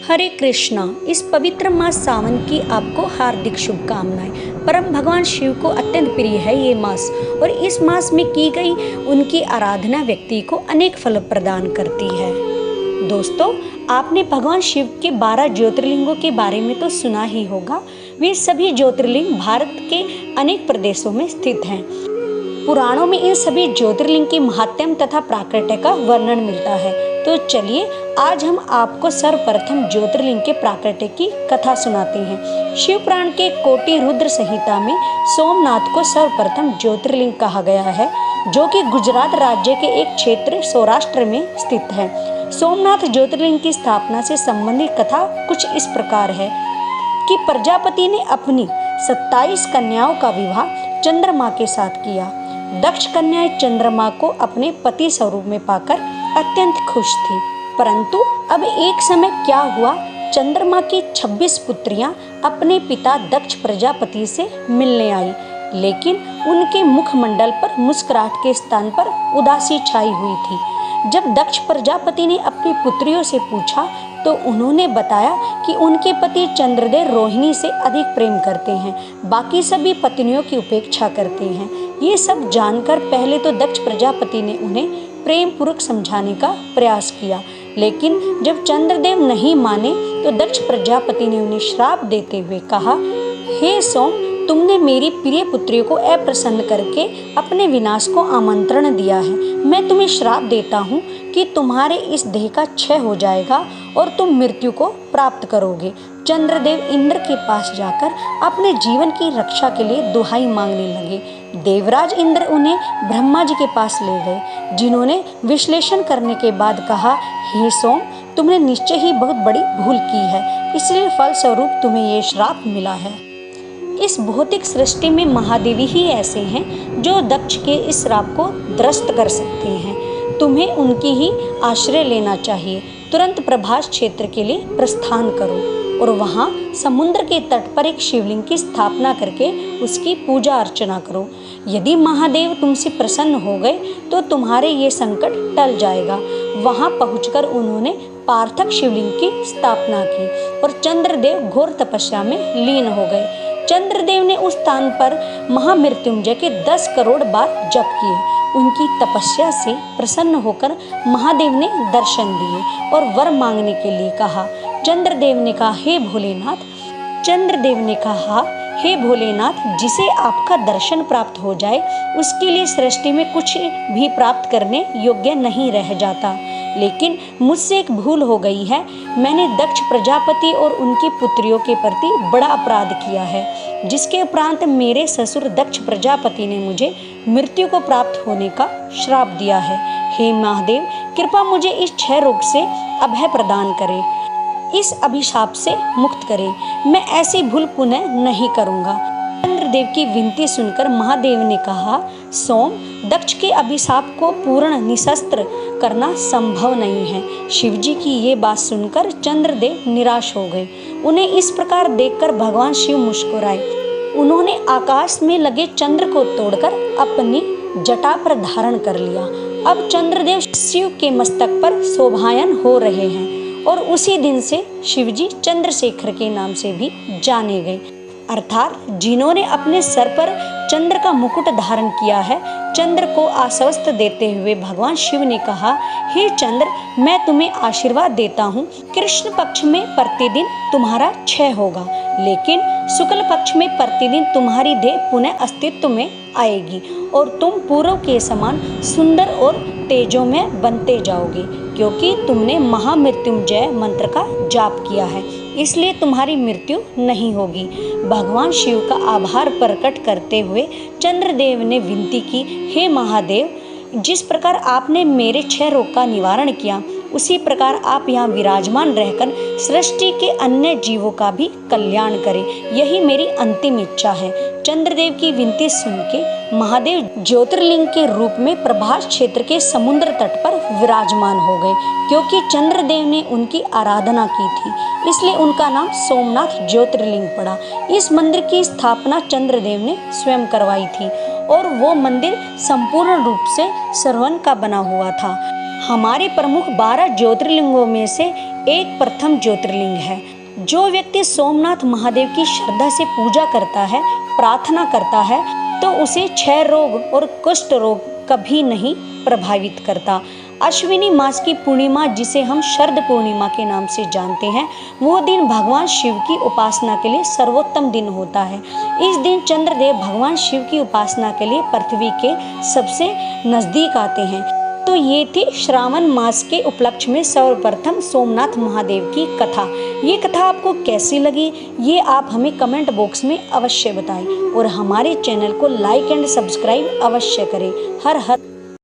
हरे कृष्णा। इस पवित्र मास सावन की आपको हार्दिक शुभकामनाएं। परम भगवान शिव को अत्यंत प्रिय है ये मास, और इस मास में की गई उनकी आराधना व्यक्ति को अनेक फल प्रदान करती है। दोस्तों, आपने भगवान शिव के 12 ज्योतिर्लिंगों के बारे में तो सुना ही होगा। वे सभी ज्योतिर्लिंग भारत के अनेक प्रदेशों में स्थित हैं। पुराणों में इन सभी ज्योतिर्लिंग के महात्म्य तथा प्राकट्य का वर्णन मिलता है। तो चलिए आज हम आपको सर्वप्रथम ज्योतिर्लिंग के प्राकट्य की कथा सुनाते हैं। शिव पुराण के कोटि रुद्र संहिता में सोमनाथ को सर्वप्रथम ज्योतिर्लिंग कहा गया है, जो कि गुजरात राज्य के एक क्षेत्र सौराष्ट्र में स्थित है। सोमनाथ ज्योतिर्लिंग की स्थापना से संबंधित कथा कुछ इस प्रकार है कि प्रजापति ने अपनी 27 कन्याओं का विवाह चंद्रमा के साथ किया। दक्ष कन्याएं चंद्रमा को अपने पति स्वरूप में पाकर अत्यंत खुश थी, परंतु अब एक समय क्या हुआ, चंद्रमा की 26 पुत्रियां अपने पिता दक्ष प्रजापति से मिलने आई, लेकिन उनके मुखमंडल पर मुस्कुराहट के स्थान पर उदासी छाई हुई थी। जब दक्ष प्रजापति ने अपनी पुत्रियों से पूछा तो उन्होंने बताया कि उनके पति चंद्रदेव रोहिणी से अधिक प्रेम करते हैं, बाकी सभी पत्नियों की उपेक्षा करते हैं। ये सब जानकर पहले तो दक्ष प्रजापति ने उन्हें प्रेम पूर्वक समझाने का प्रयास किया, लेकिन जब चंद्रदेव नहीं माने तो दक्ष प्रजापति ने उन्हें श्राप देते हुए कहा, हे सोम, तुमने मेरी प्रिय पुत्रियों को अप्रसन्न करके अपने विनाश को आमंत्रण दिया है। मैं तुम्हें श्राप देता हूँ कि तुम्हारे इस देह का क्षय हो जाएगा और तुम मृत्यु को प्राप्त करोगे। चंद्रदेव इंद्र के पास जाकर अपने जीवन की रक्षा के लिए दुहाई मांगने लगे। देवराज इंद्र उन्हें ब्रह्मा जी के पास ले गए, जिन्होंने विश्लेषण करने के बाद कहा, हे सोम, तुमने निश्चय ही बहुत बड़ी भूल की है, इसलिए फलस्वरूप तुम्हें ये श्राप मिला है। इस भौतिक सृष्टि में महादेवी ही ऐसे हैं जो दक्ष के इस श्राप को ध्वस्त कर सकते हैं। तुम्हें उनकी ही आश्रय लेना चाहिए। तुरंत प्रभास क्षेत्र के लिए प्रस्थान करो और वहाँ समुद्र के तट पर एक शिवलिंग की स्थापना करके उसकी पूजा अर्चना करो। यदि महादेव तुमसे प्रसन्न हो गए तो तुम्हारे ये संकट टल जाएगा। वहाँ पहुंचकर उन्होंने पार्थक शिवलिंग की स्थापना की और चंद्रदेव घोर तपस्या में लीन हो गए। चंद्रदेव ने उस स्थान पर महामृत्युंजय के 10 करोड़ बार जप किए। उनकी तपस्या से प्रसन्न होकर महादेव ने दर्शन दिए और वर मांगने के लिए कहा। चंद्रदेव ने कहा, हे भोलेनाथ, जिसे आपका दर्शन प्राप्त हो जाए उसके लिए सृष्टि में कुछ भी प्राप्त करने योग्य नहीं रह जाता, लेकिन मुझसे एक भूल हो गई है। मैंने दक्ष प्रजापति और उनकी पुत्रियों के प्रति बड़ा अपराध किया है, जिसके उपरांत मेरे ससुर दक्ष प्रजापति ने मुझे मृत्यु को प्राप्त होने का श्राप दिया है। हे महादेव, कृपा मुझे इस क्षय रोग से अभय प्रदान करें, इस अभिशाप से मुक्त करें। मैं ऐसी भूल पुनः नहीं करूँगा। चंद्रदेव की विनती सुनकर महादेव ने कहा, सोम, दक्ष के अभिशाप को पूर्ण निशस्त्र करना संभव नहीं है। शिवजी की ये बात सुनकर चंद्रदेव निराश हो गए। उन्हें इस प्रकार देखकर भगवान शिव मुस्कुराए। उन्होंने आकाश में लगे चंद्र को तोड़कर अपनी जटा पर धारण कर लिया। अब चंद्रदेव शिव के मस्तक पर शोभायन हो रहे हैं और उसी दिन से शिवजी चंद्रशेखर के नाम से भी जाने गए, अर्थात जिन्होंने अपने सर पर चंद्र का मुकुट धारण किया है। चंद्र को आश्वस्त देते हुए भगवान शिव ने कहा, हे चंद्र, मैं तुम्हें आशीर्वाद देता हूँ। कृष्ण पक्ष में प्रतिदिन तुम्हारा क्षय होगा, लेकिन शुक्ल पक्ष में प्रतिदिन तुम्हारी देह पुनः अस्तित्व में आएगी और तुम पूर्व के समान सुंदर और तेजों में बनते जाओगे, क्योंकि तुमने महामृत्युंजय मंत्र का जाप किया है, इसलिए तुम्हारी मृत्यु नहीं होगी। भगवान शिव का आभार प्रकट करते हुए चंद्रदेव ने विनती की, हे महादेव, जिस प्रकार आपने मेरे क्षय रोग का निवारण किया, उसी प्रकार आप यहाँ विराजमान रहकर सृष्टि के अन्य जीवों का भी कल्याण करें, यही मेरी अंतिम इच्छा है। चंद्रदेव की विनती सुन के महादेव ज्योतिर्लिंग के रूप में प्रभास क्षेत्र के समुद्र तट पर विराजमान हो गए। क्योंकि चंद्रदेव ने उनकी आराधना की थी, इसलिए उनका नाम सोमनाथ ज्योतिर्लिंग पड़ा। इस मंदिर की स्थापना चंद्रदेव ने स्वयं करवाई थी और वो मंदिर संपूर्ण रूप से स्वर्ण का बना हुआ था। हमारे प्रमुख 12 ज्योतिर्लिंगों में से एक प्रथम ज्योतिर्लिंग है। जो व्यक्ति सोमनाथ महादेव की श्रद्धा से पूजा करता है, प्रार्थना करता है, तो उसे क्षय रोग और कुष्ठ रोग कभी नहीं प्रभावित करता। अश्विनी मास की पूर्णिमा, जिसे हम शरद पूर्णिमा के नाम से जानते हैं, वो दिन भगवान शिव की उपासना के लिए सर्वोत्तम दिन होता है। इस दिन चंद्रदेव भगवान शिव की उपासना के लिए पृथ्वी के सबसे नजदीक आते हैं। तो ये थी श्रावण मास के उपलक्ष्य में सर्वप्रथम सोमनाथ महादेव की कथा। ये कथा आपको कैसी लगी, ये आप हमें कमेंट बॉक्स में अवश्य बताएं और हमारे चैनल को लाइक एंड सब्सक्राइब अवश्य करें। हर हर